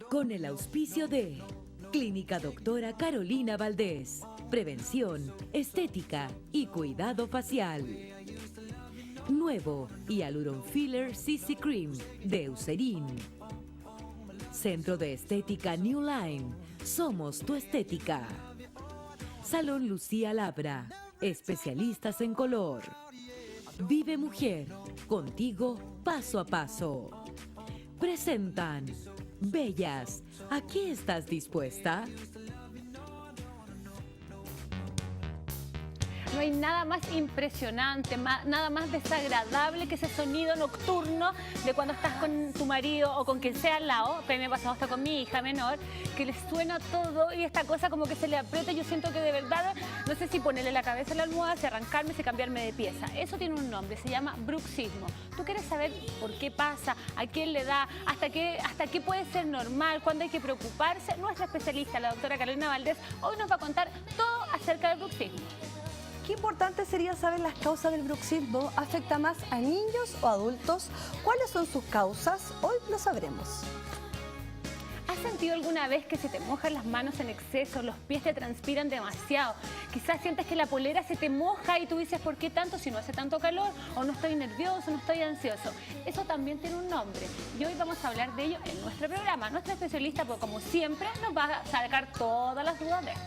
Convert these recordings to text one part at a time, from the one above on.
Con el auspicio de Clínica Doctora Carolina Valdés. Prevención, estética y cuidado facial. Nuevo Hyaluron Filler CC Cream de Eucerin. Centro de Estética New Line. Somos tu estética. Salón Lucía Labra. Especialistas en color. Vive Mujer. Contigo paso a paso. Presentan Bellas. ¿A qué estás dispuesta? No hay nada más impresionante, nada más desagradable que ese sonido nocturno de cuando estás con tu marido o con quien sea al lado. Que a mí me ha pasado hasta con mi hija menor, que le suena todo y esta cosa como que se le aprieta. Yo siento que de verdad, no sé si ponerle la cabeza a la almohada, si arrancarme, si cambiarme de pieza. Eso tiene un nombre, se llama bruxismo. ¿Tú quieres saber por qué pasa, a quién le da, hasta qué puede ser normal, cuándo hay que preocuparse? Nuestra especialista, la doctora Carolina Valdés, hoy nos va a contar todo acerca del bruxismo. Qué importante sería saber las causas del bruxismo. ¿Afecta más a niños o adultos? ¿Cuáles son sus causas? Hoy lo sabremos. ¿Has sentido alguna vez que se te mojan las manos en exceso, los pies te transpiran demasiado? Quizás sientes que la polera se te moja y tú dices, ¿por qué tanto si no hace tanto calor? O no estoy nervioso, no estoy ansioso. Eso también tiene un nombre y hoy vamos a hablar de ello en nuestro programa. Nuestra especialista, pues, como siempre, nos va a sacar todas las dudas de esto.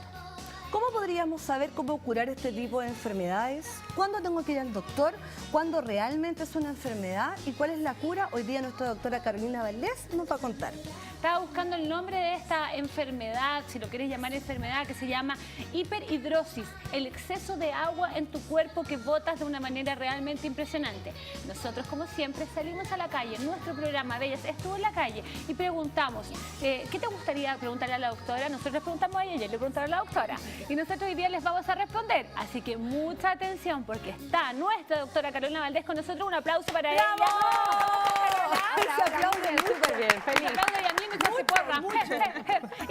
¿Cómo podríamos saber cómo curar este tipo de enfermedades? ¿Cuándo tengo que ir al doctor? ¿Cuándo realmente es una enfermedad? ¿Y cuál es la cura? Hoy día nuestra doctora Carolina Valdés nos va a contar. Estaba buscando el nombre de esta enfermedad, si lo quieres llamar enfermedad, que se llama hiperhidrosis, el exceso de agua en tu cuerpo que botas de una manera realmente impresionante. Nosotros, como siempre, salimos a la calle, nuestro programa Bellas estuvo en la calle y preguntamos, ¿qué te gustaría preguntarle a la doctora? Nosotros preguntamos a ella, le preguntaron a la doctora y nosotros hoy día les vamos a responder. Así que mucha atención porque está nuestra doctora Carolina Valdés con nosotros. Un aplauso para ella. Se aplaude súper bien, feliz. Y a mí me hace porra.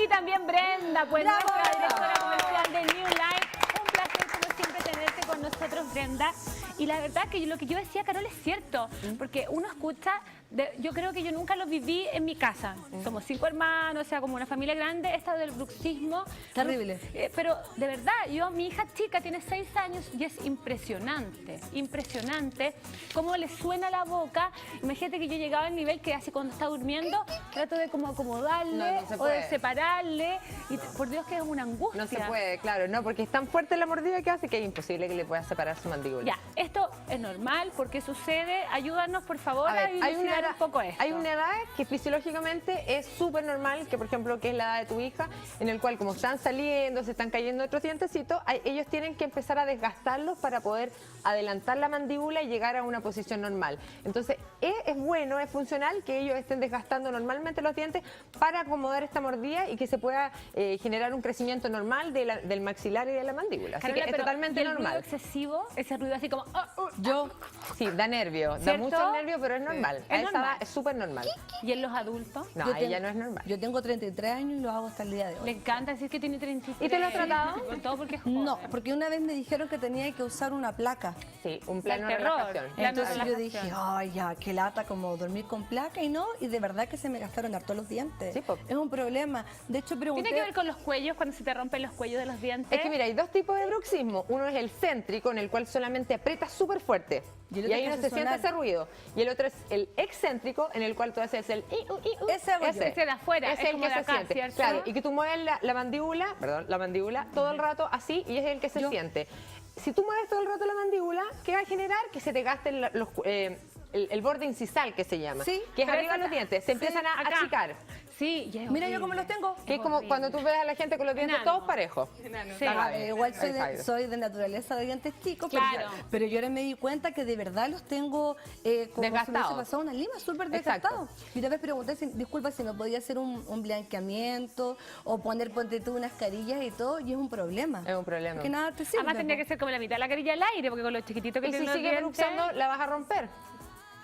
Y también Brenda, pues nuestra directora comercial de New Line. Un placer, como siempre, tenerte con nosotros, Brenda. Y la verdad que lo que yo decía, Carol, es cierto, porque uno escucha, yo creo que yo nunca lo viví en mi casa. Somos 5 hermanos, o sea, como una familia grande, esta del bruxismo. Terrible. Pero de verdad, mi hija chica tiene 6 años y es impresionante, impresionante cómo le suena la boca. Imagínate que yo llegaba al nivel que así cuando está durmiendo, trato de como acomodarle o de separarle. Y por Dios que es una angustia. No se puede, claro, no, porque es tan fuerte la mordida que hace que es imposible que le pueda separar su mandíbula. Ya, esto es normal, ¿por qué sucede? Ayúdanos, por favor, a dilucidar un poco esto. Hay una edad que fisiológicamente es súper normal, que por ejemplo, que es la edad de tu hija, en el cual como están saliendo, se están cayendo otros dientecitos, ellos tienen que empezar a desgastarlos para poder adelantar la mandíbula y llegar a una posición normal. Entonces, es bueno, es funcional que ellos estén desgastando normalmente los dientes para acomodar esta mordida y que se pueda generar un crecimiento normal del maxilar y de la mandíbula. Así Carola, que es totalmente normal. ¿El ruido excesivo, ese ruido así como... Sí, da nervio, da ¿cierto? mucho nervio, pero es normal. Es A esa normal. edad es súper normal. ¿Y en los adultos? No, ella no es normal. Yo tengo 33 años y lo hago hasta el día de Le hoy. encanta decir que tiene 33. ¿Y te lo has tratado? Sobre todo porque es joven. No, porque una vez me dijeron que tenía que usar una placa. Sí, un plano de terror. relajación. Plano Entonces yo relajación. dije, ay, ya, qué lata como dormir con placa y no, y de verdad que se me gastaron harto los dientes. Sí, po. Es un problema. De hecho, pregunté... ¿Tiene que ver con los cuellos, cuando se te rompen los cuellos de los dientes? Es que mira, hay dos tipos de bruxismo. Uno es el céntrico, en el cual solamente aprietas súper fuerte. Y el Y otro ahí que no hace se siente sonar. ese ruido. Y el otro es el excéntrico, en el cual tú haces el Ese hago yo. Ese de afuera, Ese es es el como que de se acá, siente. ¿cierto? Claro, y que tú mueves la mandíbula todo el rato así y es el que se siente. Si tú mueves todo el rato la mandíbula, ¿qué va a generar? Que se te gasten el borde incisal, que se llama. Sí, que es pero arriba de esa- los dientes. Se empiezan a acá. achicar. Sí, y es Mira yo horrible. cómo los tengo. Que es como horrible. cuando tú ves a la gente con los dientes Enano. todos parejos. Sí. Igual Alzheimer. soy de naturaleza de dientes chicos, Claro. pero yo ahora me di cuenta que de verdad los tengo como si me hubiese Desgastados. pasado una lima súper Exacto. desgastados. Y una vez pregunté, disculpa, si me podía hacer un blanqueamiento o poner, ponte tú, unas carillas y todo, y es un problema. Es un problema. Que nada te sirve. Además tendría po. que ser como la mitad de la carilla al aire, porque con los chiquititos que Y si tienen los sigues dientes... bruxando, la vas a romper.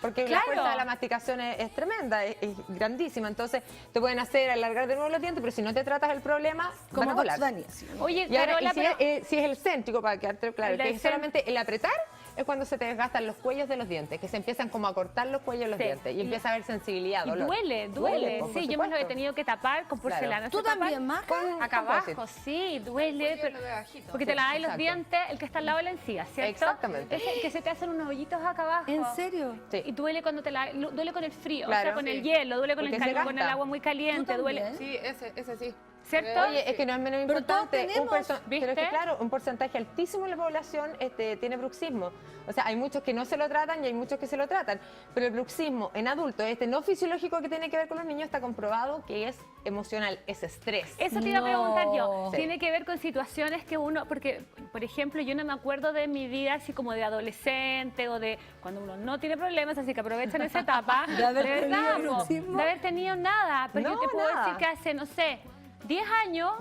Porque la Claro. fuerza de la masticación es tremenda, es grandísima. Entonces, te pueden hacer alargar de nuevo los dientes, pero si no te tratas el problema, van a Como volar. Bugs Bunny, así. Oye, Y ahora, Carola, si es el céntrico, para quedarte claro, El que es del solamente el apretar, es cuando se te desgastan los cuellos de los dientes, que se empiezan como a cortar los cuellos de los Sí. dientes y empieza a haber sensibilidad, Y dolor. duele. Pues, por Sí, yo me lo he supuesto. tenido que tapar con porcelana. ¿Tú Se tapan también, Maca? acá Composite. abajo, sí, duele. Porque te laváis los exacto. dientes, el que está al lado de la encía, ¿cierto? Exactamente. Ese que se te hacen unos hoyitos acá abajo. ¿En serio? Sí. Y duele cuando duele con el frío, o Claro. sea, con el Sí. hielo, duele con Porque el se calor, con el gasta. agua muy caliente, ¿Tú duele. también? Sí, ese sí. ¿Cierto? Oye, es que no es menos Pero todos importante. tenemos, Pero es que ¿viste? claro, un porcentaje altísimo de la población tiene bruxismo. O sea, hay muchos que no se lo tratan y hay muchos que se lo tratan. Pero el bruxismo en adultos, no fisiológico que tiene que ver con los niños, está comprobado que es emocional, es estrés. Eso te iba a preguntar yo. Sí. Tiene que ver con situaciones que uno, porque, por ejemplo, yo no me acuerdo de mi vida así como de adolescente o de cuando uno no tiene problemas, así que aprovechan esa etapa. De haber tenido verdad, bruxismo. de haber tenido nada. Pero yo No, te puedo nada. decir que hace, no sé, 10 años,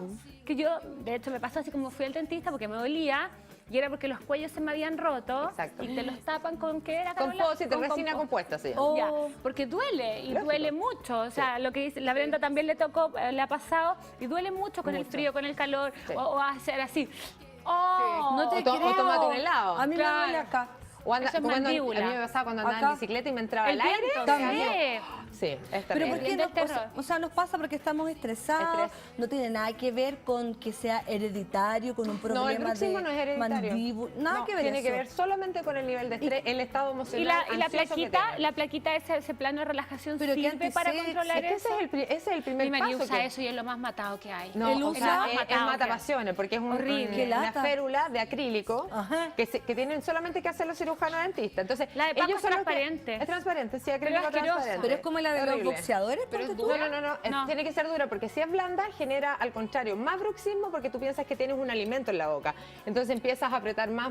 que yo, de hecho me pasó así como fui al dentista porque me dolía. Y era porque los cuellos se me habían roto. Exacto. Y te los tapan con ¿qué era, Carola? Compósito, Con resina compo- compuesta se llama. Oh. Ya, porque duele y Lógico. duele mucho. O sea, lo que dice la Brenda también le tocó, le ha pasado y duele mucho con el Mucho. frío, con el calor Sí. o hacer así. ¡Oh! No te O to- o creo. tómate un helado. A mí Claro. me duele acá. O anda, Eso es cuando- a mí mandíbula. me pasaba cuando andaba Acá. en bicicleta y me entraba el, El aire. viento, también. Sí, es Pero terrible. ¿por qué El no? del terror. O sea, nos pasa porque estamos estresados, Estrés. no tiene nada que ver con que sea hereditario, con un problema No, el bruxismo de no es hereditario. mandíbula, nada No, que ver tiene eso. que ver solamente con el nivel de estrés, el estado Y emocional. la ansioso que plaquita, tenga. la plaquita ese plano de relajación Pero ¿qué sirve para antes controlar Es que eso. ese es el primer Mi marido paso. usa que- eso y es lo más matado que hay. No, Él o usa- sea, Es es matado que hay. matapasiones, porque es Horrible. Qué una lata. férula de acrílico Ajá. que tienen solamente que hacer los cirujanos dentistas. Entonces, La de Paco es son los que- transparente. Es transparente, sí, Pero acrílico es asquerosa. transparente. Pero es como la de los Horrible. boxeadores, Pero ponte es tú. dura. No. Tiene que ser dura porque si es blanda genera al contrario más bruxismo porque tú piensas que tienes un alimento en la boca. Entonces empiezas a apretar más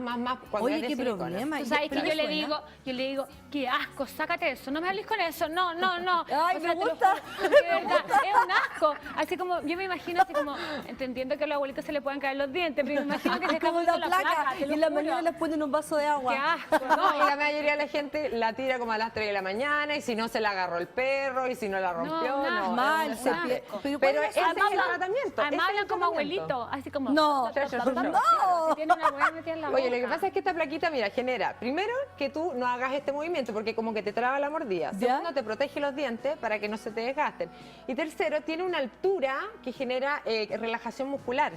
cuando Oye, es de qué silicona. problema. Tú sabes que Pero yo le suena. digo, qué asco, sácate eso, no me hables con eso, no. Ay, me te lo gusta. juro, de verdad, es un asco. Así como, yo me imagino así como, entendiendo que a los abuelitos se le pueden caer los dientes, pero me imagino que se está Como poniendo una la placa placa, te y lo en la juro. mañana les ponen un vaso de agua. Qué asco, No, no. y la mayoría de la gente la tira como a las 3 de la mañana y si no se la agarró el perro y si no la rompió, No, no. Mal, es se un pierde. asco. Pero Pero ¿cuál ese es? es Además el hablan- tratamiento. Además ese es hablan el como tratamiento. abuelito, así como... No. Si tiene una hueá metida en la boca. Oye, lo que pasa es que esta plaquita, mira, genera, primero, que tú no hagas este movimiento porque como que te traba la mordida. ¿Ya? Segundo, te protege los dientes para que no se te desgasten. Y tercero, tiene una altura que genera relajación muscular.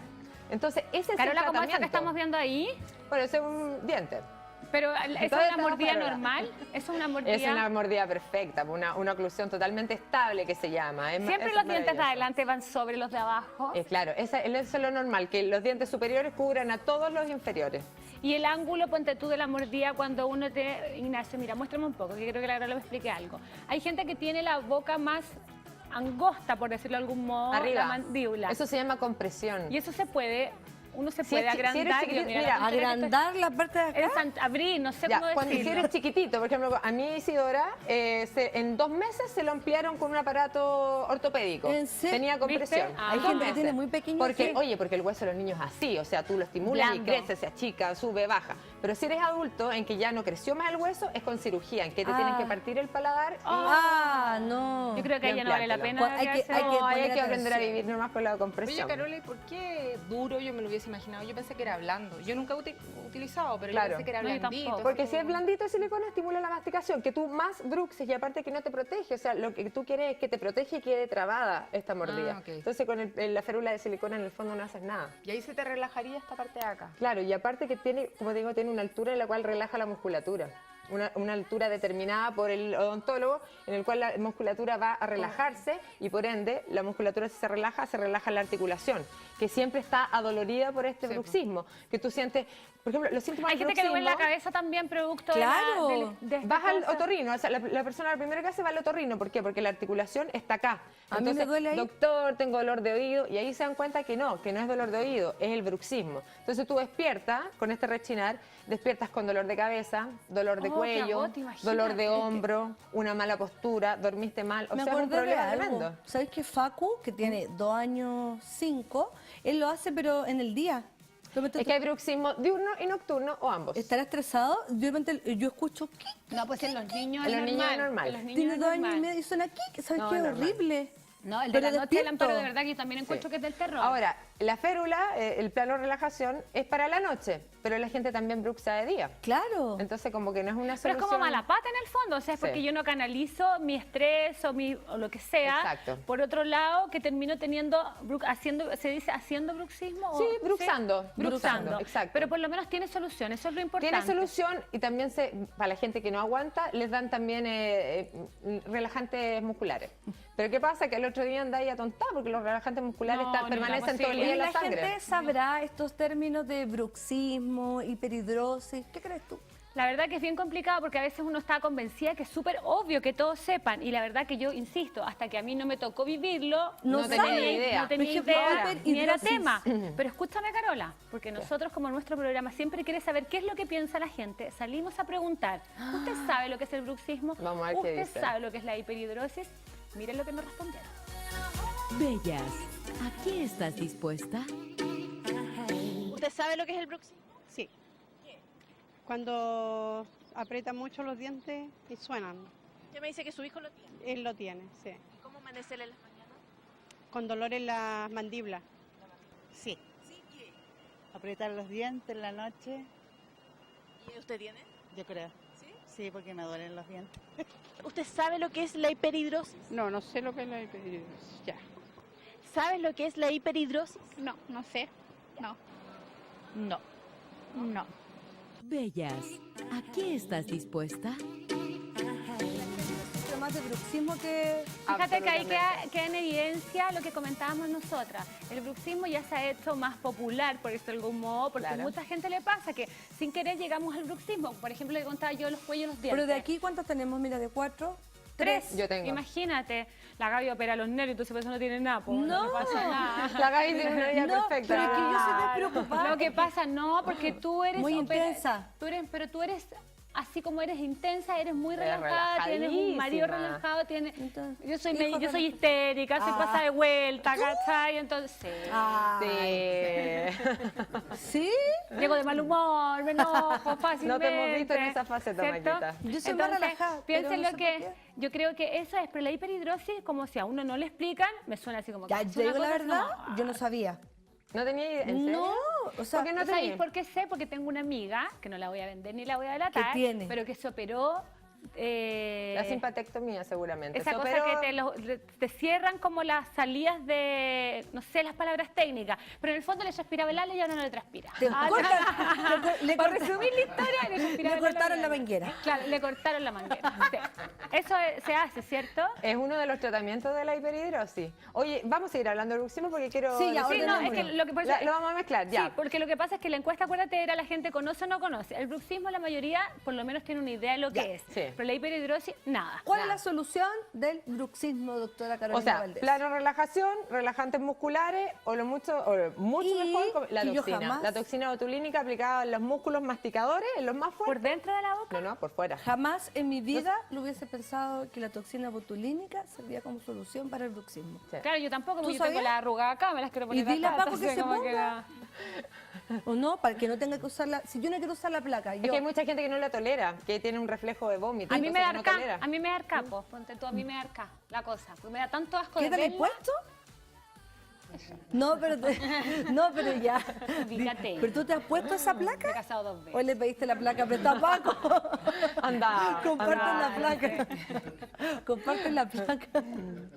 Entonces, ese es Carola, el como esa tratamiento. que estamos viendo ahí, Bueno, ese es un diente. pero ¿eso es Entonces, una mordida Carola. normal? ¿Eso es una mordida? Es una mordida perfecta, una oclusión totalmente estable que se llama. Siempre es los dientes de maravilloso. adelante van sobre los de abajo. Claro, eso es lo normal, que los dientes superiores cubran a todos los inferiores. Y el ángulo, ponte tú, de la mordida cuando uno te... Ignacio, mira, muéstrame un poco, que creo que la Carola me explique algo. Hay gente que tiene la boca más angosta, por decirlo de algún modo, Arriba. la mandíbula. Eso se llama compresión. Y eso se puede, uno se Si puede es chi- si eres agrandar. chiquitito, Mira, mira, la pintura que Agrandar la parte de acá. abrir, no sé Ya, cómo cuando si decirlo. eres chiquitito, por ejemplo, a mí Isidora, en 2 meses se lo ampliaron con un aparato ortopédico. ¿En serio? Tenía compresión. ¿Viste? Ah. Hay En 2 gente que meses. tiene muy pequeño, Porque, sí. oye, porque el hueso de los niños es así, o sea, tú lo estimulas y Blando. crece, se achica, sube, baja. Pero si eres adulto, en que ya no creció más el hueso, es con cirugía, en que te tienen que partir el paladar y Ah, no. Yo creo que ahí ya no vale la pena. Hay que- hacerse- hay que- no, hay poner que aprender a atención. vivir nomás con la Oye, compresión. Carola, ¿y por qué duro? Yo me lo hubiese imaginado. Yo pensé que era blando. Yo nunca he utilizado, pero Claro. yo pensé que era No, yo blandito. tampoco. Porque si es blandito el silicona estimula la masticación, que tú más bruxes y aparte que no te protege, o sea, lo que tú quieres es que te protege y quede trabada esta mordida. Ah, ok. Entonces con la férula de silicona en el fondo no haces nada. Y ahí se te relajaría esta parte de acá. Claro, y aparte que tiene, como te digo, tiene una altura en la cual relaja la musculatura. Una altura determinada por el odontólogo en el cual la musculatura va a relajarse y por ende la musculatura si se relaja la articulación, que siempre está adolorida por este bruxismo, que tú sientes, por ejemplo, los síntomas Hay del gente que le duele la bruxismo, cabeza también producto Claro. de esta vas al cosa. otorrino, o sea, la persona lo primero que hace va al otorrino, ¿por qué? Porque la articulación está acá. A mí me duele ahí. Doctor, tengo dolor de oído, y ahí se dan cuenta que no es dolor de oído, es el bruxismo. Entonces tú despiertas con este rechinar, despiertas con dolor de cabeza, dolor de Oh, qué cuello, agote, imagínate. dolor de hombro, una mala postura, dormiste mal, o Me sea, es un acordé de problema algo. tremendo. ¿Sabes que Facu, que tiene 2 años 5, él lo hace pero en el día? De repente Es que hay bruxismo diurno y nocturno o ambos. estará estresado, de repente yo escucho ¿qué? No, pues en los niños En es los niños es normal. En los niños Tiene es 2 años y normal. medio y suena aquí, ¿sabes No, qué? es Es normal. horrible. No, el de Pero la noche del despierto. amparo, de verdad que yo también encuentro Sí. que es del terror. Ahora, la férula, el plano de relajación, es para la noche, pero la gente también bruxa de día. Claro. Entonces, como que no es una Pero es solución. como mala pata en el fondo, o sea, es Sí. porque yo no canalizo mi estrés o lo que sea. Exacto. Por otro lado, que termino teniendo, ¿se dice haciendo bruxismo? Sí, bruxando. Sí, bruxando. Exacto. Pero por lo menos tiene solución, eso es lo importante. Tiene solución y también para la gente que no aguanta, les dan también relajantes musculares. Pero ¿qué pasa? Que el otro día andáis atontada porque los relajantes musculares No, ni permanecen todo el posible. día ¿Y en la la sangre. gente sabrá estos términos de bruxismo, hiperhidrosis? ¿Qué crees tú? La verdad que es bien complicado porque a veces uno está convencida que es súper obvio que todos sepan y la verdad que yo insisto, hasta que a mí no me tocó vivirlo, No tenía sabe. ni idea. no tenía Por ejemplo, idea, ni era hiperhidrosis. tema. Pero escúchame, Carola, porque nosotros como nuestro programa siempre quiere saber qué es lo que piensa la gente, salimos a preguntar, ¿usted sabe lo que es el bruxismo? Vamos a ver qué ¿Usted dice. sabe lo que es la hiperhidrosis? Miren lo que nos respondieron. Bellas, ¿a qué estás dispuesta? ¿Usted sabe lo que es el bruxismo? Sí. Cuando aprieta mucho los dientes y suenan. Usted me dice que su hijo lo tiene. Él lo tiene, sí. ¿Y cómo amanecerle en las mañanas? Con dolor en las mandíbulas. Sí. Apretar los dientes en la noche, ¿Y usted tiene? yo creo. ¿Sí? Sí, porque me duelen los dientes. ¿Usted sabe lo que es la hiperhidrosis? No, no sé lo que es la hiperhidrosis. Ya. ¿Sabe lo que es la hiperhidrosis? No, no sé. No. No. No. Bellas, ¿a qué estás dispuesta? Mucho más de bruxismo que... Fíjate que ahí Absolutamente. queda en evidencia lo que comentábamos nosotras. El bruxismo ya se ha hecho más popular, por eso de algún modo, porque Claro. a mucha gente le pasa que sin querer llegamos al bruxismo. Por ejemplo, le contaba yo los cuellos y los dientes. Pero de aquí, ¿cuántos tenemos? Mira, de 4. 3. Yo tengo. Imagínate, la Gaby opera los nervios, entonces por eso no tiene nada. pues, No. no pasa nada. La Gaby tiene una vida No, perfecta. pero es que yo soy despreocupada. Lo que pasa, no, porque tú eres... Muy intensa. Pero tú eres, así como eres intensa, eres muy Eres relajada, tienes un marido relajadísima. relajado, tienes... Entonces, Yo soy, hijos yo soy relajados. histérica, soy Ah. pasada de vuelta, ¿cachai? Entonces, sí. ¿Sí? Llego de mal humor, me enojo fácilmente. No te hemos visto en esa faceta, ¿cierto? Maquita. Yo soy más relajada, Piensen pero no lo sé que... por qué. Yo creo que eso es, pero la hiperhidrosis, como si a uno no le explican, me suena así como que... Ya, es te una digo la cosa, verdad, no. yo no sabía. ¿No tenía idea? ¿En serio? No, o sea, ¿Por qué no ¿Sabéis tenía? por qué sé? Porque tengo una amiga, que no la voy a vender ni la voy a delatar, tiene? pero que se operó... La simpatectomía, seguramente. esa Eso, cosa pero- que te cierran como las salidas de, no sé, las palabras técnicas, pero en el fondo le transpiraba el ala y ahora no le transpira. Te Ah, cortan- le Para cortan- resumir la historia, le transpiraba Le el ala cortaron y la ala. manguera. Claro, le cortaron la manguera. Sí. Eso se hace, ¿cierto? Es uno de los tratamientos de la hiperhidrosis. Oye, vamos a seguir hablando de bruxismo porque quiero... Sí, ya, Sí, no, es que ordenémoslo. lo que por eso- Lo vamos a mezclar, ya. Sí, porque lo que pasa es que la encuesta, acuérdate, era la gente conoce o no conoce. El bruxismo, la mayoría, por lo menos tiene una idea de lo que es. sí. Pero la hiperhidrosis, nada. ¿Cuál es la solución del bruxismo, doctora Carolina O sea, Valdés? plano relajación, relajantes musculares o lo mucho Y mejor la que yo toxina. jamás- La toxina botulínica aplicada en los músculos masticadores, en los más Por fuertes. dentro de la boca. No, por fuera. Jamás en mi vida lo hubiese pensado que la toxina botulínica servía como solución para el bruxismo. Sí. Claro, yo tampoco, ¿Tú porque yo tengo sabías? la arruga acá, me las quiero poner Y dile a acá, Paco que entonces se como ponga. ¿O no? Para que no tenga que usarla. Si yo no quiero usar la placa, Es yo... que hay mucha gente que no la tolera, que tiene un reflejo de vómito. A mí me da entonces no arca, tolera. a mí me da arca, pues, ponte tú, a mí me da arca la cosa, porque me da tanto asco ¿Qué de te le he verla. puesto? No, pero, no, pero ya. Fíjate. ¿Pero tú te has puesto esa Me he placa? casado 2 ¿O veces. le pediste la placa prestada a Paco? Anda, Comparten anda. la placa. Comparten la placa.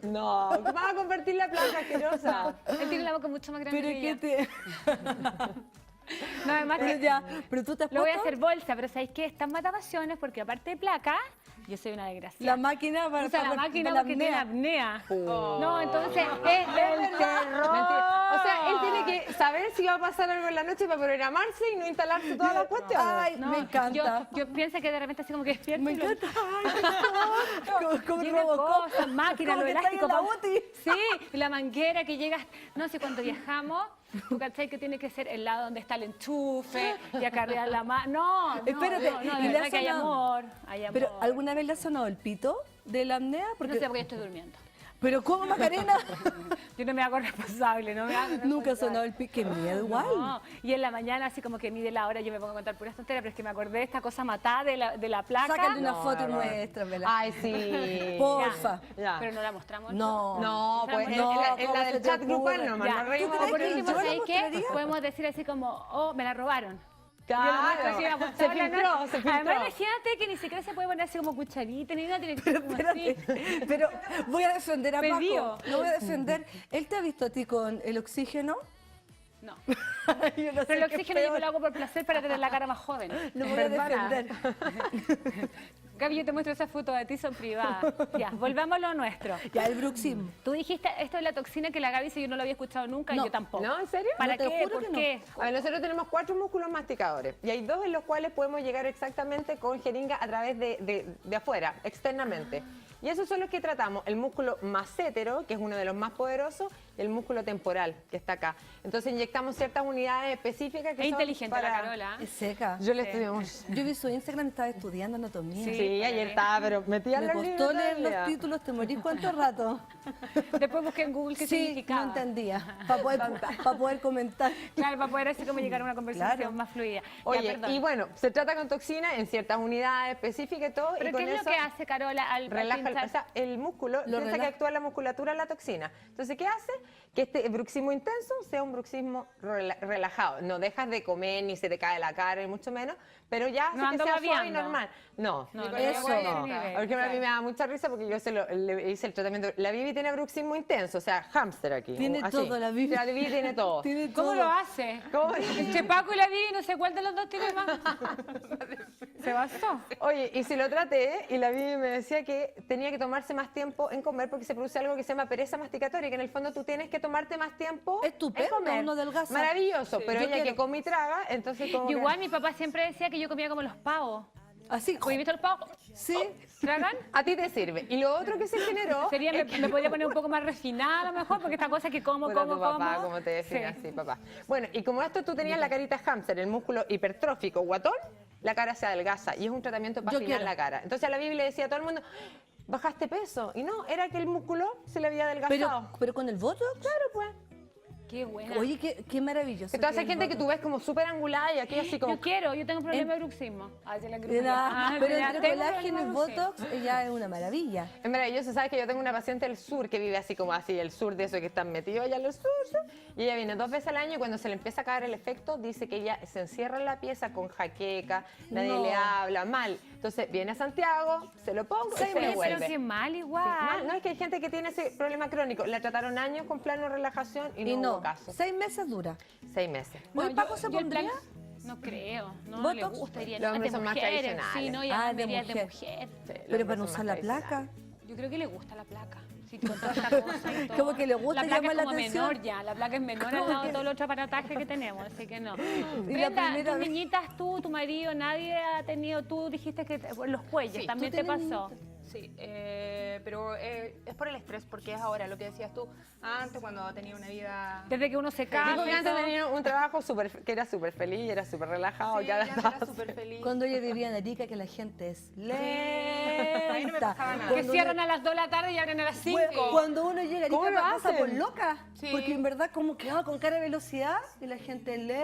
No, ¿cómo vas a compartir la placa asquerosa? Él tiene la boca mucho más grande Pero que qué ella. te... No, además Pero que ya, pero tú te has lo voy a puesto hacer bolsa, pero ¿sabéis qué? Están matapasiones porque aparte de placa, yo soy una desgracia. la máquina para... Usa la para- máquina para porque tiene apnea. apnea. No, entonces es el terror. Mentira. O sea, él tiene que saber si va a pasar algo en la noche para programarse y no instalarse todas las cuestiones. Ay, No, me encanta. Yo pienso que de repente así como que despierto. Me y lo- encanta. Ay, como Llena Robocop. cosas, máquinas, Como lo que está ahí elástico. en la pa- UTI. Sí, y la manguera que llega, no sé, cuando viajamos, tú cachai que tiene que ser el lado donde está el enchufe y acarrear la mano. No, no, Espérate, no, ¿y de le verdad ha que hay sonado? amor, hay amor. Pero ¿alguna vez le ha sonado el pito de la apnea? No sé, porque yo estoy durmiendo. ¿Pero cómo, Macarena? Yo no me hago responsable, no me hago Nunca ha responsable. sonado el pique. Qué miedo igual. No, y en la mañana, así como que mide la hora, yo me pongo a contar puras tonteras, pero es que me acordé de esta cosa matada de la placa. Sácale una foto y muéstramela. Ay, sí. Porfa. Ya. Pero no la mostramos. No. No, pues en No, la ¿cómo se del te chat ocurre? grupal nomás, Ya. nos reímos ¿Tú de Por crees que que último, yo la ¿sabes qué? mostraría? Podemos decir así como, oh, me la robaron. Claro. Yo lo muestro así, la Se postaba en la filtró, noche. se filtró. Además, imagínate que ni siquiera se puede poner así como cucharita, ni nada, tiene que ser como así. Espérate, pero voy a defender a Pedido. Paco. Lo voy a defender. ¿Él te ha visto a ti con el oxígeno? No. Yo no sé Pero el qué oxígeno yo peor. me lo hago por placer para tener la cara más joven. Lo voy a Perdona. defender. Gaby, yo te muestro esas fotos de ti, son privadas. Ya, volvamos a lo nuestro. Ya, el bruxismo. Tú dijiste esto de la toxina que la Gaby, si yo no lo había escuchado nunca, No. yo tampoco. ¿No? ¿En serio? ¿Para No, te qué? juro ¿Por que no. qué? A ver, nosotros tenemos 4 músculos masticadores y hay 2 en los cuales podemos llegar exactamente con jeringa a través de afuera, externamente. Y esos son los que tratamos, el músculo massétero, que es uno de los más poderosos, y el músculo temporal, que está acá. Entonces inyectamos ciertas unidades específicas que Es son inteligente para... la Carola. Es seca. Yo le estudiamos. Yo vi su Instagram, estaba estudiando anatomía. Sí, ayer estaba, pero metía Me los costó libros leer todavía. los títulos, te morís cuánto rato. Después busqué en Google qué Sí, significaba. no entendía. Para poder comentar. Claro, para poder así como llegar a una conversación Claro. más fluida. Ya, Oye, perdón. y bueno, se trata con toxina en ciertas unidades específicas y todo. ¿Pero y con qué es eso lo que hace Carola al relaja, pinchar? o sea, el músculo, piensa que relaja. actúa la musculatura en la toxina. Entonces, ¿qué hace? Que este bruxismo intenso sea un bruxismo relajado. No dejas de comer, ni se te cae la cara, ni mucho menos, pero ya No hace que ando sea suave y babeando. normal. No, No, eso no. Porque a mí me da mucha risa porque yo le hice el tratamiento. La Bibi tiene bruxismo intenso, o sea, hámster aquí. Tiene así. todo la Bibi. La Bibi tiene todo. Tiene ¿Cómo todo. lo hace? ¿Cómo? El Chepaco y la Vivi, no sé cuál de los dos tiene más. ¿Se basó? Oye, y si lo traté, y la Bibi me decía que tenía que tomarse más tiempo en comer porque se produce algo que se llama pereza masticatoria, que en el fondo tú tienes que tomarte más tiempo Estupendo, en comer. uno adelgaza. Maravilloso, pero Yo ella quiero. que come y traga, entonces como Y igual mi papá siempre decía que yo comía como los pavos. Así. ¿Has visto los pavos? Sí. ¿Tragan? a ti te sirve. Y lo otro que se generó... Sería, me podría poner un poco más refinada a lo mejor, porque esta cosa que como, Puta, como, tu papá, como. ¿cómo te define Sí. así, papá? Bueno, y como esto tú tenías la carita hámster, el músculo hipertrófico, guatón, la cara se adelgaza y es un tratamiento para Yo afinar quiero. la cara. Entonces a la Bibi le decía a todo el mundo, bajaste peso. Y no, era que el músculo se le había adelgazado. Pero con el Botox. Claro, pues. Qué buena. Oye, qué maravilloso. Que toda esa el gente que tú Botox. ves como súper angulada y aquí así como... Yo tengo problema de bruxismo. Ah, sí, la Pero crujía. Ah, pero ya, entre tengo colágeno y problema de bruxismo. Botox ya es una maravilla. Es maravilloso, sabes que yo tengo una paciente del sur que vive así como así, el sur de eso que están metidos allá en el sur, y ella viene 2 veces al año y cuando se le empieza a caer el efecto, dice que ella se encierra en la pieza con jaqueca, nadie No. le habla, mal. Entonces viene a Santiago, se lo pongo y se Oye, le pero vuelve. qué mal Sí, igual. mal. No, es que hay gente que tiene ese problema crónico. La trataron años con plano de relajación y no, hubo caso. 6 meses dura. 6 meses. Oye, Paco se yo el pondría. plan- No creo, no le ¿Botox? gusta, diría, Los no, es hombres de son más mujeres. tradicionales. Sí, no, y Ah, además de diría, es de mujer. mujer. Sí, los Pero hombres para no son usar más la placa. tradicionales. Yo creo que le gusta la placa. Sí, con toda esta cosa y todo. Como que le gusta, La placa llama es la como atención. menor ya, la placa es menor al Como lado que- de todo el otro aparataje que tenemos, así que no. Y Brenda, la primera tus vez- niñitas, tú, tu marido, nadie ha tenido, tú dijiste que los cuellos, Sí, también tú te tienes pasó. Sí, pero es por el estrés, porque es ahora lo que decías tú, antes cuando tenía una vida... Desde que uno se casa. Dijo que y antes todo. tenía un trabajo que era súper feliz y era súper relajado. Sí, ya yo antes era súper feliz. Cuando ella vivía en Arica, que la gente es Ahí no me lenta. pasaba nada. Que Cuando cierran uno- a las 2 de la tarde y abren a las 5. Cuando uno llega a ¿Cómo Arica lo pasa hacen? por loca. Sí. Porque en verdad como que va con cara de velocidad y la gente lee.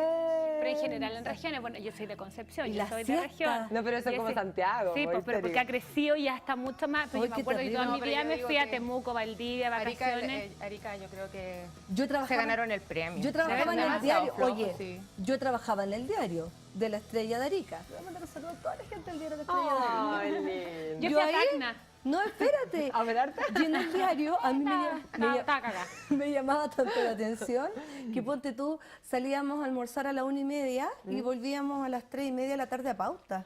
Pero en general en regiones, bueno, yo soy de Concepción, Y yo la soy de siesta. región. No, pero eso Y es como ese- Santiago. Sí, muy pues, pero porque histérico. ha crecido y ya está mucho más. Pero Ay, yo me qué acuerdo que toda terrible. mi No, pero vida yo me digo fui a que Temuco, Valdivia, vacaciones. Arica, yo creo que Yo se trabajaba, ganaron el premio. yo trabajaba en el Demasiado diario. flojo, Oye, sí. yo trabajaba en el diario de la Estrella de Arica. Le voy a mandar un saludo a toda la gente del diario de la Estrella de Arica. Ay, lindo. Yo Yo fui a ahí- Tacna. No, espérate. A ver, Arta. Y en el diario a mí Estaba cagada. me llamaba tanto la atención que ponte tú, salíamos a almorzar a la 1:30 y volvíamos a las 3:30 de la tarde a pauta.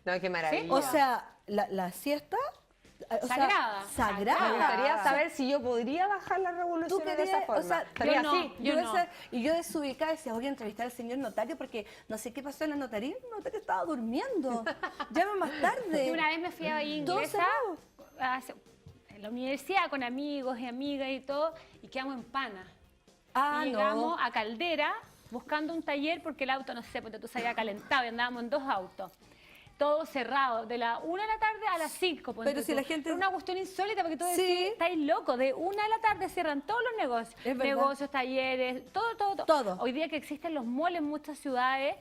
No, qué maravilla. O sea, la siesta... o sea, Sagrada. sagrada. me gustaría O sea, saber si yo podría bajar la tú revolución de querías, esa forma. o sea, Estaría yo no. así. Yo no. Y yo desubicada decía, voy a entrevistar al señor notario porque no sé qué pasó en la notaría. El notario estaba durmiendo. Llama más tarde. Y una vez me fui a Bahía Todo Inglesa cerrado. en la universidad con amigos y amigas y todo, y quedamos en Pana. Ah, Y llegamos no. a Caldera buscando un taller porque el auto, no sé, porque tú salías calentado y andábamos en 2 autos. todo cerrado, de la 1 de la tarde a las 5. Pero si la gente- Es una cuestión insólita, porque tú Sí. decís, estáis locos, de 1 de la tarde cierran todos los negocios. Es verdad. Negocios, talleres, todo. Todo. Hoy día que existen los malls en muchas ciudades,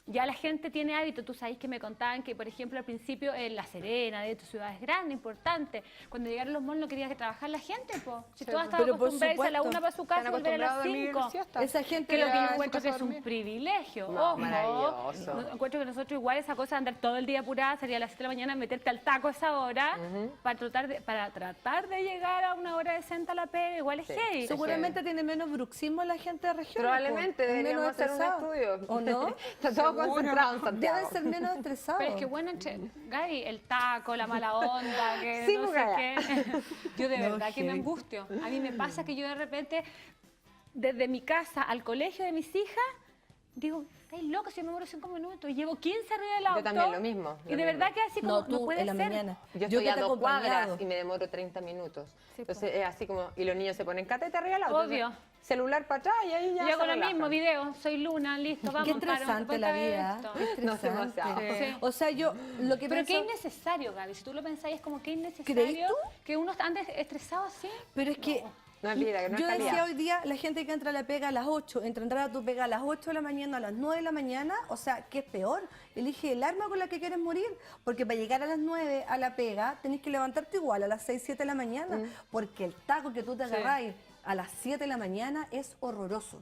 ya la gente tiene hábito. Tú sabes que me contaban que, por ejemplo, al principio en La Serena, de tus ciudades grandes, importantes, cuando llegaron los malls no quería que trabajar la gente, po. Si todas estaban Pero por acostumbradas a irse a la supuesto. 1 para su casa y Están volver a las acostumbrados a dormir 5. siesta. Esa gente Que lo que ya- yo en su encuentro que casa es a un dormir. privilegio. No, Ojo, maravilloso. encuentro que nosotros igual esa cosa de andar todo el día apurada, salir a las 7 de la mañana, meterte al taco a esa hora para tratar de llegar a una hora decente a la pega, igual es heavy. Seguramente tiene menos bruxismo la gente de región. Probablemente deberíamos hacer un estudio. ¿O no? Está todo concentrado en Deben Santiago. ser menos estresados. Pero es que bueno, Gaby, el taco, la mala onda, que Sí, no sé Gaia. qué. Yo de No, verdad que me heavy. angustio. A mí me pasa que yo de repente, desde mi casa al colegio de mis hijas, digo, estáis locos, si yo me muero 5 minutos y llevo 15 arriba del auto. Yo también, lo mismo. Y de verdad que así como No, tú no puede en la ser. mañana. Yo que estoy a te he 2 cuadras acompañado. y me demoro 30 minutos. Sí, Entonces es así como, y los niños se ponen catete arriba del auto. Obvio. Entonces, celular para atrás y ahí ya Yo hago se lo relajan. mismo, video, soy Luna, listo, vamos. Qué estresante la vida. Esto. Qué No, estresante. demasiado. Sí. O sea, yo lo que Pero pienso... qué innecesario, Gaby. Si tú lo pensáis, es como que ¿Crees innecesario tú? que uno ande estresado así. Pero es que No es vida, que no es yo decía calidad. hoy día, la gente que entra a la pega a las 8, entrar a tu pega a las 8 de la mañana, a las 9 de la mañana, o sea, ¿qué es peor? Elige el arma con la que quieres morir, porque para llegar a las 9 a la pega tenés que levantarte igual a las 6, 7 de la mañana, porque el taco que tú te agarráis a las 7 de la mañana es horroroso,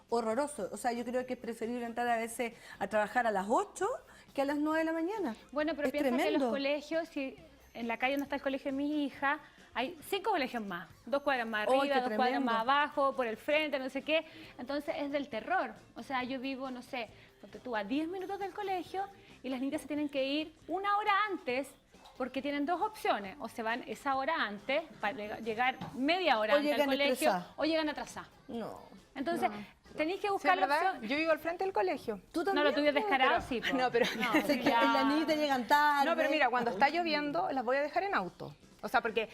horroroso. O sea, yo creo que es preferible entrar a veces a trabajar a las 8 que a las 9 de la mañana. Bueno, pero es piensa que tremendo. los colegios, si en la calle donde está el colegio de mi hija, hay 5 colegios más, 2 cuadras más ¡Ay, arriba, qué 2 cuadras tremendo! más abajo, por el frente, no sé qué. Entonces es del terror. O sea, yo vivo, no sé, ponte tú a 10 minutos del colegio y las niñas se tienen que ir 1 hora antes porque tienen 2 opciones. O se van esa hora antes para llegar media hora O antes al llegan colegio estresadas. o llegan atrasadas. No. Entonces, tenéis que Sí, buscar es la verdad, opción. yo vivo al frente del colegio. ¿Tú No, también? lo tuyo es descarado, sí. po. No, pero- Es que ya. las niñitas llegan tarde. No, pero mira, cuando está lloviendo las voy a dejar en auto. O sea, porque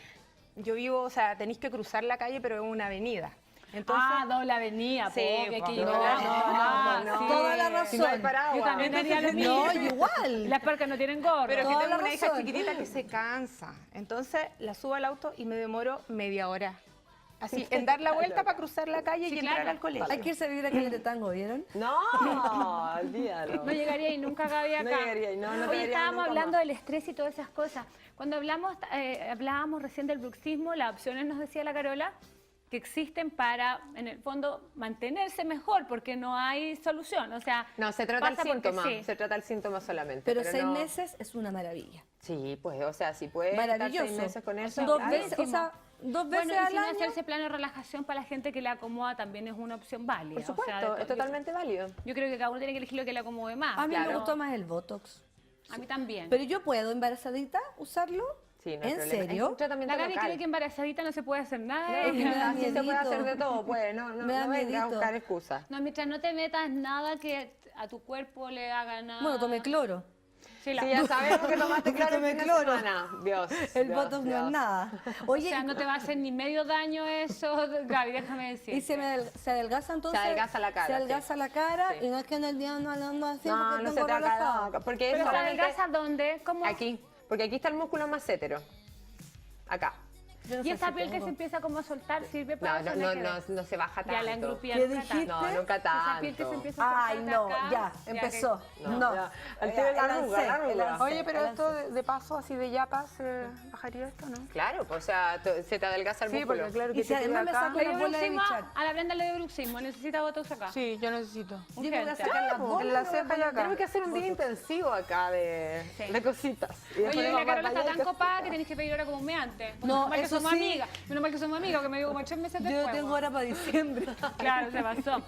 yo vivo, o sea, tenéis que cruzar la calle, pero es una avenida. Entonces, doble avenida, Sí, po, que hay po. que No, llegar. no, sí. toda la razón. Si no hay paraguas. Yo también haría lo mismo. No, igual. Las parcas no tienen gorro. pero que Toda tengo la una hija razón. chiquitita que se cansa. Entonces la subo al auto y me demoro media hora. Así, en dar la vuelta para cruzar la calle Sí, y entrar claro. al colegio. Hay que irse a vivir a Caleta Tango, ¿vieron? No, olvídalo. No llegaría y nunca cabía acá. No llegaría y no te Oye, vería estábamos nunca hablando más. del estrés y todas esas cosas. Cuando hablábamos recién del bruxismo, las opciones, nos decía la Carola, que existen para, en el fondo, mantenerse mejor, porque no hay solución. O sea, No, se trata el pasa porque síntoma, sí. se trata el síntoma solamente. Pero 6 no- meses es una maravilla. Sí, pues, o sea, si puedes estar 6 Maravilloso. meses con eso. Dos claro. veces, o sea, 2 veces Bueno, y al si no año. hacerse plan de relajación para la gente que le acomoda también es una opción válida. Por O sea, supuesto, es totalmente válido. yo creo que cada uno tiene que elegir lo que le acomode más. A mí me Claro. gustó más el Botox. A mí también. Pero yo puedo, embarazadita, usarlo. Sí, no hay ¿En problema. serio? Es un tratamiento La Gaby local. cree que embarazadita no se puede hacer nada. No, Es que me da así se puede miedito. hacer de todo, pues, no Me da venga a miedito. buscar excusas. No, mientras no te metas nada que a tu cuerpo le haga nada. Bueno, tomé cloro. Sí, Sí, ya sabemos que tomaste claro el Tomé fin de cloro. semana. Dios. El Dios, Botox no Dios. es nada. O Oye, sea, no te va a hacer ni medio daño eso, Gaby, déjame decir. y se adelgaza entonces. Se adelgaza la cara, Se adelgaza sí. la cara Sí. y no es que en el día no hablando así No, porque no se tengo te relajado. acaba. Porque es ¿Pero se solamente adelgaza dónde? ¿Cómo? aquí. Porque aquí está el músculo macétero. Acá. Yo no Y sé esa si piel que tengo. se empieza como a soltar sirve No, para no, eso. no, nada que no, ver. no se baja tanto. Ya la engrupía ¿Qué nunca dijiste? tanto. No, nunca tanto. Esa piel que se empieza a Ay, soltar no, de acá, ya, que- empezó. No, No. ya. Al tiro la arruga, la arruga. Oye, pero esto de paso, así de yapa, ¿se bajaría esto, no? Claro, pues, o sea, se te adelgaza el Sí, músculo. porque claro Y que si te además me queda acá. saco Le la dio bola de bruxismo, bichar. a la Brenda le dio bruxismo, necesita botox acá. Sí, yo necesito. Yo me voy a Urgente. sacar las En bolas. la ceja y acá. Tenemos que hacer un día intensivo acá Sí. de cositas. Y después Oye, vamos la a Carola está batallar tan y copada cositas. que tenéis que pedir hora como un mes antes. No, Menos mal que eso somos sí. amigas. Menos mal que somos amigas, que me dio como 3 meses después. Yo tengo weón. hora para diciembre. Claro, se pasó.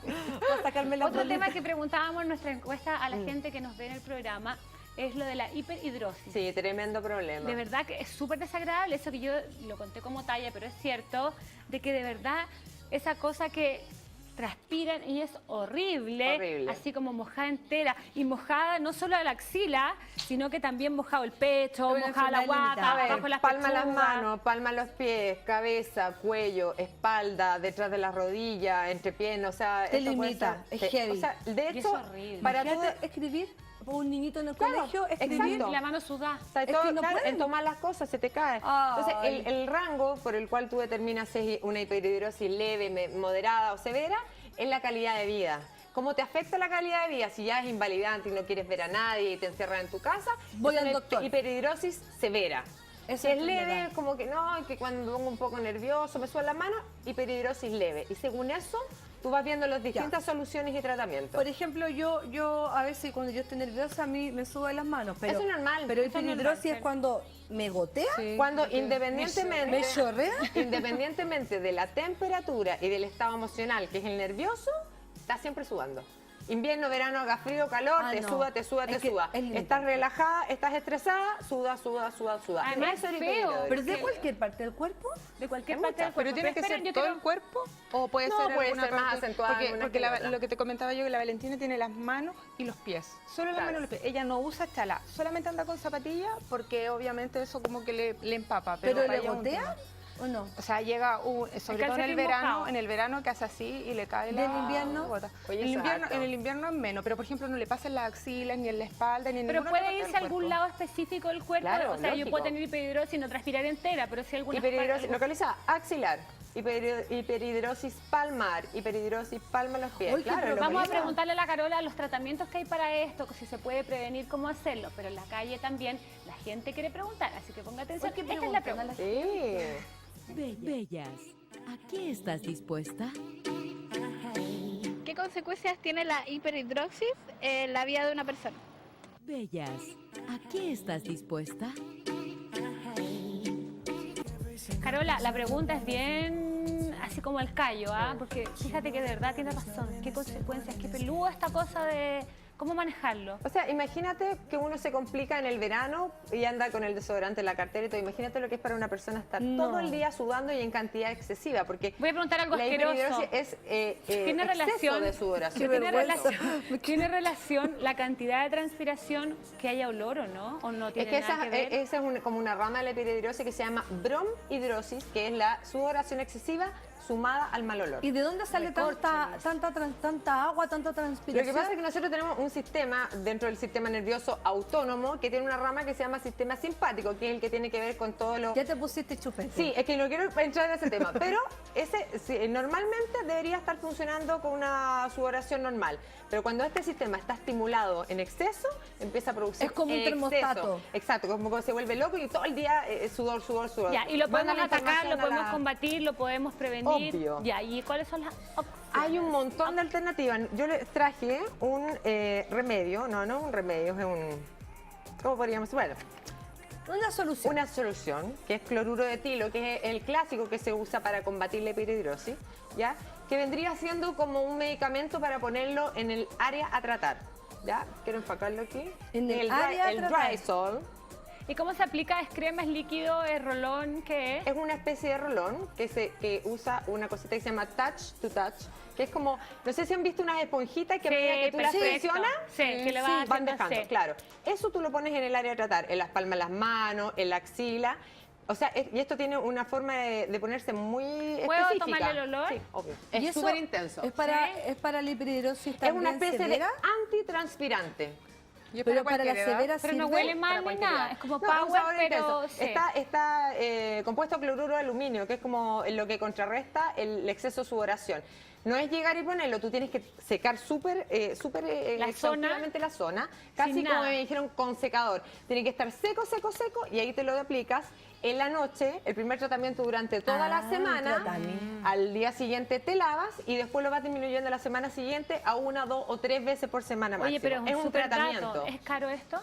Para sacarme la Otro bolita. tema que preguntábamos en nuestra encuesta a la gente que nos ve en el programa es lo de la hiperhidrosis. Sí, tremendo problema. De verdad que es súper desagradable, eso que yo lo conté como talla, pero es cierto, de que de verdad esa cosa que transpiran y es horrible, Horrible. así como mojada entera, y mojada no solo a la axila, sino que también mojado el pecho, Es una mojada la enfermedad guata, limitada. A ver, bajo las palma las pechugas. manos, palma los pies, cabeza, cuello, espalda, detrás de las rodillas, entre piernas, o sea... Te esto puede limita, ser- es heavy. O sea, de Y es hecho, horrible. para todo... Imagínate escribir un niñito en el Claro, colegio escribir. exacto. La mano sudada. O sea, Es todo, que no claro, pueden. en tomar las cosas se te cae. Entonces, el rango por el cual tú determinas si es una hiperhidrosis leve, moderada o severa es la calidad de vida. ¿Cómo te afecta la calidad de vida? Si ya es invalidante y no quieres ver a nadie y te encierras en tu casa, Voy es al una doctor. hiperhidrosis severa. Esa Si es enfermedad. leve, como que no, que cuando me pongo un poco nervioso, me sudan las manos, hiperhidrosis leve. Y según eso, tú vas viendo las distintas soluciones y tratamientos. Por ejemplo, yo a veces cuando yo estoy nerviosa a mí me suben las manos. Pero, Eso es normal, Pero eso es hiperhidrosis normal, es cuando me gotea. Cuando independientemente, ¿Me chorrea? independientemente de la temperatura y del estado emocional, que es el nervioso, estás siempre sudando. Invierno, verano, haga frío, calor, Ah, te no. suda, te suda, Es te que suda. es limitante. Estás relajada, estás estresada, suda, suda, suda, suda. Además, Eso es feo. hiperhidrosis. Pero de cualquier parte del cuerpo. De cualquier Hay parte del muchas. cuerpo. ¿Pero tiene que esperen, ser yo todo quiero- el cuerpo o puede No, ser puede alguna ser más parte? acentuada en Porque, una porque que en otra. lo que te comentaba yo, que la Valentina tiene las manos y los pies. Solo las Claro. manos y los pies. Ella no usa chala, solamente anda con zapatillas porque obviamente eso como que le empapa. ¿Pero para le ella es un gotea tema. o no? O sea, llega sobre todo calcetín mojado. en el verano que hace así y le cae ¿Del la invierno? gota. Oye, En eso es harto. el invierno es menos, pero por ejemplo no le pasa en las axilas, ni en la espalda, ni en Pero ninguna puede otra parte irse a del algún cuerpo. lado específico del cuerpo. Claro, o sea, yo lógico. puedo tener hiperhidrosis y no transpirar entera, pero si alguna Hiperhidrosis localizada, axilar, hiperhidrosis palmar, hiperhidrosis palma en los pies. Uy, qué Claro, Vamos a localizada. preguntarle a la Carola los tratamientos que hay para esto, si se puede prevenir, cómo hacerlo. Pero en la calle también la gente quiere preguntar, así que ponga atención. ¿Por qué Esta es la preguntan a pregunta. Sí. Bellas, ¿a qué estás dispuesta? ¿Qué consecuencias tiene la hiperhidrosis en la vida de una persona? Bellas, ¿a qué estás dispuesta? Carola, la pregunta es bien así como el callo, ¿ah? Porque fíjate que de verdad tiene razón. ¿Qué consecuencias? ¿Qué peludo esta cosa de cómo manejarlo? O sea, imagínate que uno se complica en el verano y anda con el desodorante en la cartera y todo. Imagínate lo que es para una persona estar todo el día sudando y en cantidad excesiva, porque Voy a preguntar algo la asqueroso. hiperhidrosis es ¿Tiene exceso relación, de sudoración. ¿Tiene relación la cantidad de transpiración que haya olor o no? ¿O no Es tiene que nada esa, que ver? esa es como una rama de la hiperhidrosis que se llama bromhidrosis, que es la sudoración excesiva sumada al mal olor. ¿Y de dónde sale tanta agua, tanta Lo transpiración? que pasa es que nosotros tenemos un sistema dentro del sistema nervioso autónomo que tiene una rama que se llama sistema simpático, que es el que tiene que ver con todo lo... Ya te pusiste chupete. Sí, es que no quiero entrar en ese tema, pero ese sí, normalmente debería estar funcionando con una sudoración normal, pero cuando este sistema está estimulado en exceso, empieza a producir Es como un exceso. termostato. Exacto, como que se vuelve loco y todo el día sudor, sudor, sudor. Ya, y lo podemos Manda la atacar, información lo a podemos la- combatir, lo podemos prevenir. Obvio. Ya, ¿y cuáles son las opciones? Hay un montón de alternativas. Yo les traje un remedio, no un remedio, es un... ¿Cómo podríamos? Bueno, Una solución. una solución, que es cloruro de etilo, que es el clásico que se usa para combatir la hiperhidrosis, ¿ya? Que vendría siendo como un medicamento para ponerlo en el área a tratar, ¿ya? Quiero enfocarlo aquí. En el área a el tratar. Drysol ¿Y cómo se aplica? ¿Es crema, es líquido, es rolón? ¿Qué es? es una especie de rolón que usa una cosita que se llama touch to touch, que es como, no sé si han visto unas esponjitas que a medida que tú las perfecto. presionas, Sí, que le va van haciendo dejando, así. claro. Eso tú lo pones en el área de tratar, en las palmas de las manos, en la axila. O sea, y esto tiene una forma de ponerse muy ¿Puedo específica. tomarle el olor? Sí, obvio. ¿Y Es eso súper intenso. ¿Es para la hiperhidrosis Es también una especie severa? de antitranspirante. Yo Pero para la cualquier edad. severa Pero no sirve. huele mal Para ni cualquier nada. edad. Es como No, un power, sabor pero intenso. sí. Está compuesto cloruro de aluminio, que es como lo que contrarresta el exceso de sudoración. No es llegar y ponerlo, tú tienes que secar súper La exhaustivamente la zona, casi Sin como nada. me dijeron con secador. Tiene que estar seco, seco, seco y ahí te lo aplicas en la noche, el primer tratamiento durante toda la semana. tratamiento. Al día siguiente te lavas y después lo vas disminuyendo la semana siguiente a 1, 2 o 3 veces por semana máximo. Oye, pero es un un super tratamiento. dato. ¿Es caro esto?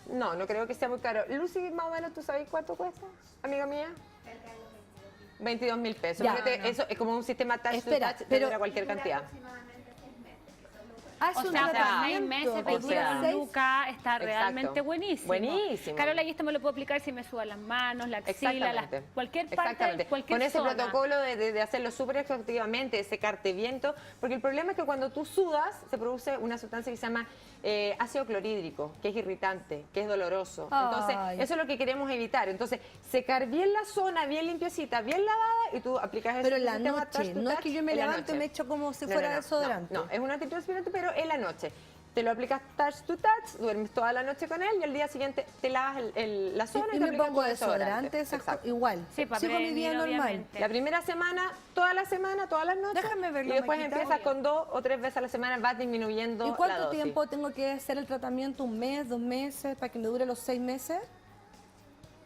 No, no creo que sea muy caro. Lucy, más o menos, ¿tú sabes cuánto cuesta, amiga mía? 22.000 pesos. Ya. Fíjate, eso es como un sistema touch Espera, to touch, pero- pero cualquier cantidad. Es O un sea, por 6 tratamiento meses, que dura 22 seis- lucas, está Exacto. realmente buenísimo. Buenísimo. Carola, y esto me lo puedo aplicar si me sudan las manos, la axila, Exactamente. cualquier parte, Exactamente. cualquier Con ese zona. protocolo de hacerlo súper efectivamente, de secarte viento, porque el problema es que cuando tú sudas se produce una sustancia que se llama ácido clorhídrico, que es irritante, que es doloroso. Entonces, Ay. eso es lo que queremos evitar. Entonces, secar bien la zona, bien limpiecita, bien lavada, y tú aplicas Pero ese en la sistema touch noche, to no es touch que yo me en la levanto y noche. me echo como si No, fuera no, no, desodorante. No, es un antitranspirante, pero en la noche. te lo aplicas touch to touch, duermes toda la noche con él y al día siguiente te lavas la zona Y y te me aplicas pongo tu desodorante, Exacto. igual. Sí, para Sigo mi vida prevenir, normal. obviamente. La primera semana, todas las noches. Déjame verlo, Y después Maquita. empiezas con 2 o 3 veces a la semana, vas disminuyendo ¿Y la cuánto dosis. tiempo tengo que hacer el tratamiento? ¿1 mes, 2 meses, para que me dure los 6 meses?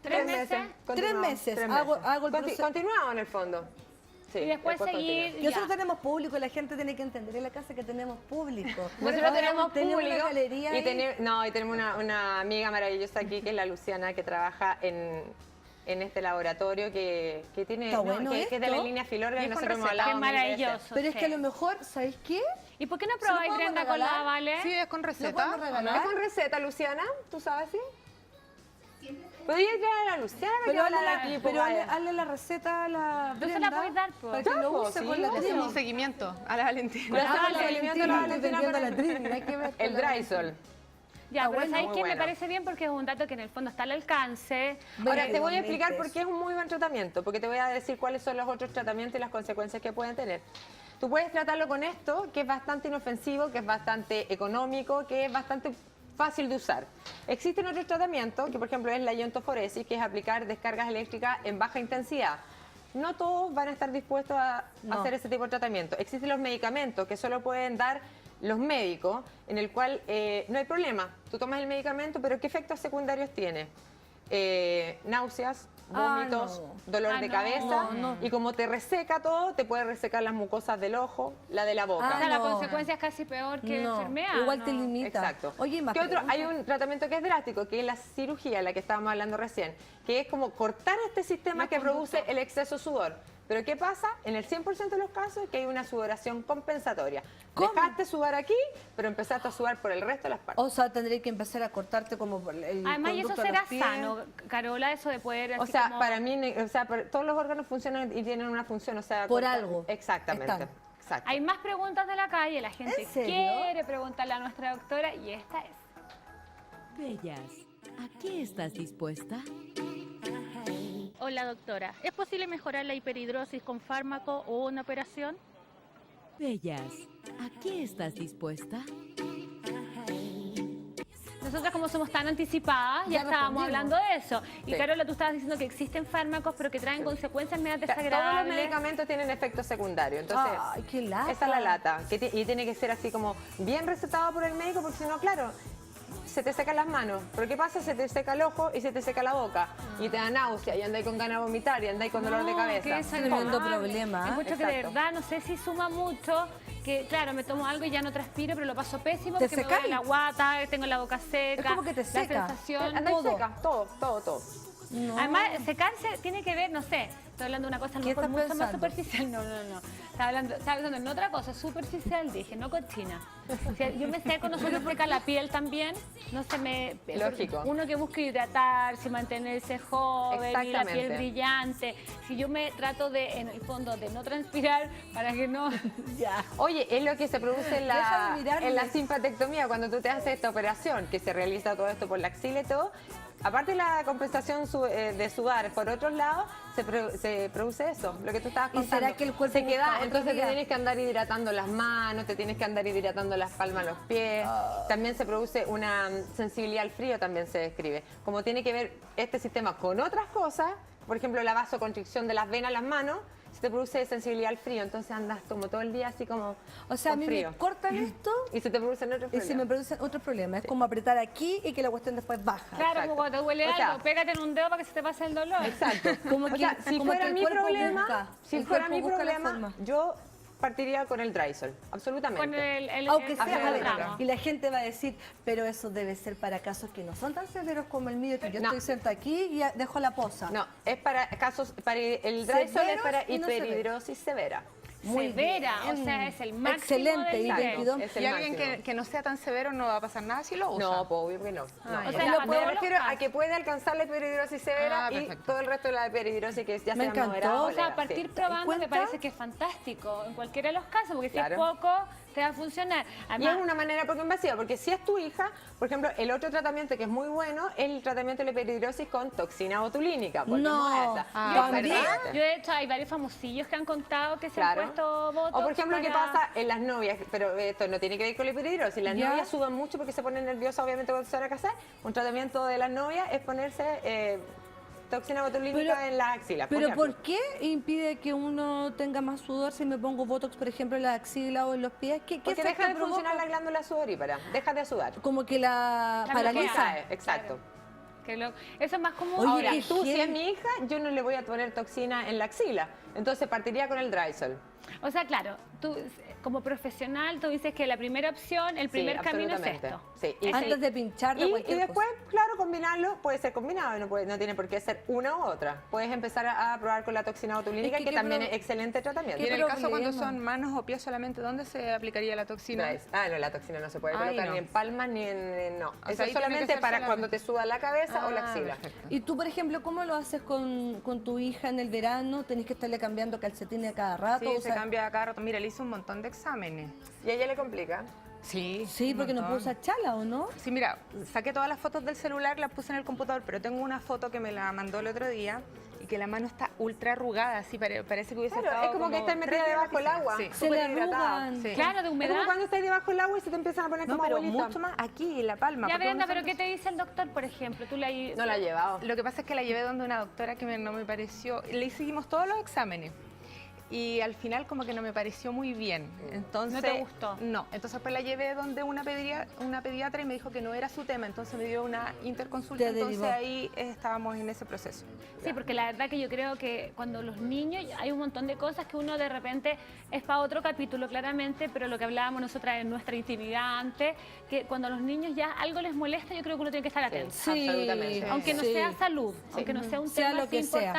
3 meses. 3 Continuamos, meses. 3 Hago el Conti- proceso. Continuamos en el fondo. Sí, Y después seguir. continúa. Y nosotros tenemos público, la gente tiene que entender en la casa que tenemos público. Nosotros Ahora tenemos tenemos público una galería y, ahí. y tenemos una amiga maravillosa aquí que es la Luciana, que trabaja en este laboratorio que tiene Está bueno que es de la esto. línea Filorga Y y es con nosotros hemos receta. hablado Qué mil veces. maravilloso. Pero es sí. que a lo mejor, ¿sabéis qué? ¿Y por qué no ¿Se lo probáis, podemos Brenda, con la regalar? Vale? Sí, es con ¿Lo receta. podemos ¿o no? regalar? ¿Es con receta, Luciana? ¿Tú sabes, sí? Podría traer a la Luciana para que Pero habla hazle, de aquí, pero pues, vaya. hazle la receta a la Tú se Brenda, la podés dar, po. para que Ya, lo po, use sí, con la po. Trini. Hacemos un seguimiento a la Valentina. Le hacemos la seguimiento a la Valentina, Valentina vendiendo a la con Trini, hay que ver el con la Drysol. Ya, Está pero bueno, ¿sabes muy qué? Me bueno. parece bien porque es un dato que en el fondo está al alcance. Ahora te voy a explicar Igualmente por qué es un muy buen tratamiento, porque te voy a decir cuáles son los otros tratamientos y las consecuencias que pueden tener. Tú puedes tratarlo con esto, que es bastante inofensivo, que es bastante económico, que es bastante fácil de usar. Existen otros tratamientos, que por ejemplo es la iontoforesis, que es aplicar descargas eléctricas en baja intensidad. No todos van a estar dispuestos a hacer ese tipo de tratamiento. Existen los medicamentos que solo pueden dar los médicos, en el cual no hay problema. Tú tomas el medicamento, pero ¿qué efectos secundarios tiene? Náuseas, vómitos, dolor de no. cabeza. Y como te reseca todo, te puede resecar las mucosas del ojo, la de la boca. O sea, la no. consecuencia es casi peor que No, enfermedad. igual ¿no? te limita. Exacto. Oye, más ¿Qué otro? preguntas. Hay un tratamiento que es drástico, que es la cirugía, la que estábamos hablando recién, que es como cortar este sistema que produce el exceso de sudor. Pero ¿qué pasa? En el 100% de los casos es que hay una sudoración compensatoria. ¿Cómo? Dejaste sudar aquí, pero empezaste a sudar por el resto de las partes. O sea, tendré que empezar a cortarte como por el Además, y eso conducto de será los pies. sano, Carola, eso de poder O así sea, como- para mí, todos los órganos funcionan y tienen una función, o sea... Por algo Exactamente. están. Exacto. Hay más preguntas de la calle, la gente ¿En serio? quiere preguntarle a nuestra doctora y esta es. Bellas, ¿a qué estás dispuesta? Hola doctora, ¿es posible mejorar la hiperhidrosis con fármaco o una operación? Bellas, ¿a qué estás dispuesta? Nosotras como somos tan anticipadas, ya estábamos respondimos. hablando de eso. Y Sí. Carola, tú estabas diciendo que existen fármacos, pero que traen consecuencias medias Todos los desagradables. medicamentos tienen efectos secundarios, entonces Ay, qué lata. esa es la lata. Y tiene que ser así como bien recetado por el médico, porque si no, claro, se te secan las manos. Pero ¿qué pasa? Se te seca el ojo y se te seca la boca. Y te da náusea, y andáis con ganas de vomitar, y andáis con dolor de No, cabeza. qué desagradable. Tremendo problema, ¿eh? Encuentro que de Exacto. verdad, no sé si suma mucho, que claro, me tomo algo y ya no transpiro, pero lo paso pésimo ¿Te porque me secáis? duele la guata, tengo la boca seca. Es como que te seca. La sensación... Andáis todo. seca, todo. No. Además, secarse tiene que ver, no sé, estoy hablando de una cosa a lo ¿Qué mejor estás mucho más pensando? superficial. No. Estaba pensando en otra cosa, superficial, dije, no cochina. O sea, yo me seco, no se me seca la piel también, no se me... Lógico. Uno que busca hidratarse, mantenerse joven, y la piel Exactamente. brillante. Si yo me trato de, en el fondo, de no transpirar para que no... ya. Oye, es lo que se produce en Deja de mirarme. la simpatectomía, cuando tú te haces esta operación, que se realiza todo esto por la axila y todo. Aparte de la compensación de sudar por otros lados, se produce eso, lo que tú estabas ¿Y contando. será que el cuerpo se busca queda, otro entonces te día? tienes que andar hidratando las manos, te tienes que andar hidratando las palmas de los pies. También se produce una sensibilidad al frío, también se describe. Como tiene que ver este sistema con otras cosas, por ejemplo, la vasoconstricción de las venas, las manos, se te produce sensibilidad al frío, entonces andas como todo el día así como O sea, a con mí frío. me cortan esto Y se te producen otros y se me problemas. producen otros problemas. Es como apretar aquí y que la cuestión después baja. Claro, Exacto. como cuando te duele O sea, algo, pégate en un dedo para que se te pase el dolor. Exacto. Como O que- sea, si como fuera que el mi cuerpo problema, busca, si el fuera cuerpo mi busca la problema, forma. yo partiría con el Drysol, absolutamente. Con el Aunque sea, el a ver, tramo. y la gente va a decir, pero eso debe ser para casos que no son tan severos como el mío, que yo No. estoy sentada aquí y ya dejo la posa. No, es para casos, el Drysol es Severos para y no severos. hiperhidrosis severa. Muy severa, bien. o sea, es el máximo Excelente, del y nivel. 22. Es el Y alguien máximo. que no sea tan severo no va a pasar nada si lo usa. No, pues obvio que no. Ah, No. ya. O sea, No, para me todos los refiero a casos. que puede alcanzar la hiperhidrosis severa Ah, y perfecto. todo el resto de la hiperhidrosis que ya Me sea encantó. moderada o O sea, leve, partir sí. probando me cuenta? parece que es fantástico en cualquiera de los casos, porque si Claro. es poco, te va a funcionar. Y Además, es una manera poco invasiva, porque si es tu hija, por ejemplo, el otro tratamiento que es muy bueno es el tratamiento de la hiperhidrosis con toxina botulínica. Volvemos a esa. ¿también? yo de hecho hay varios famosillos que han contado que se han puesto botox. O por ejemplo, ¿qué para- pasa en las novias? Pero esto no tiene que ver con la hiperhidrosis. Las ¿Ya? novias sudan mucho porque se ponen nerviosas, obviamente, cuando se van a casar. Un tratamiento de las novias es ponerse toxina botulínica en las axilas. Pero ejemplo. ¿por qué impide que uno tenga más sudor si me pongo Botox, por ejemplo, en la axila o en los pies? ¿Qué Porque efecto deja de provoca? funcionar la glándula sudorípara, deja de sudar. Como que la La paraliza. bloquea. Exacto. Eso es más común. Oye, Ahora, qué tú, si es heavy. mi hija, yo no le voy a poner toxina en la axila. Entonces partiría con el Drysol. O sea, claro, tú como profesional tú dices que la primera opción, el primer camino es absolutamente. esto. Sí, y Antes de pincharte Y cualquier después, claro, combinarlo, puede ser combinado, no tiene por qué ser una u otra. Puedes empezar a probar con la toxina botulínica, Es que que qué también pro- es excelente tratamiento. Y en el caso cuando problema. son manos o pies solamente, ¿dónde se aplicaría la toxina? No, la toxina no se puede Ay, colocar no. ni en palmas ni en... no, O eso sea, ahí es tiene que solamente ser para solamente. cuando te suda la cabeza o la Ah, axila. perfecto. Y tú, por ejemplo, ¿cómo lo haces con tu hija en el verano? ¿Tenés que estarle cambiando calcetines a cada rato? Sí, O se sea, cambia cada rato. Mira, le hice un montón de exámenes. ¿Y a ella le complica? Sí. Sí, un porque no puedo montón. usar chala, ¿o no? Sí, mira, saqué todas las fotos del celular, las puse en el computador, pero tengo una foto que me la mandó el otro día y que la mano está ultra arrugada, así parece que hubiese Claro, estado es como que estás 3 metida días en la debajo del piscina. agua. Sí. Se le súper hidratada. arrugan. Sí. Claro, de Es como humedad. cuando estás debajo del agua y se te empiezan a poner No, como pero bolitas. mucho más aquí, en la palma. Ya, porque Brenda, uno pero ¿qué siempre- te dice el doctor, por ejemplo? Tú la No la he llevado. Lo que pasa es que la llevé donde una doctora que no me pareció... Le hicimos todos los exámenes y al final como que no me pareció muy bien. Entonces, ¿No te gustó? No. Entonces pues la llevé donde una pediatra y me dijo que no era su tema. Entonces me dio una interconsulta. Te Entonces derivó. ahí estábamos en ese proceso. Sí, porque la verdad que yo creo que cuando los niños hay un montón de cosas que uno de repente es para otro capítulo claramente, pero lo que hablábamos nosotras en nuestra intimidad antes, que cuando a los niños ya algo les molesta, yo creo que uno tiene que estar atento. Sí, Absolutamente. Aunque no sí. sea salud, aunque no sea un Sea tema lo que así sea. importante.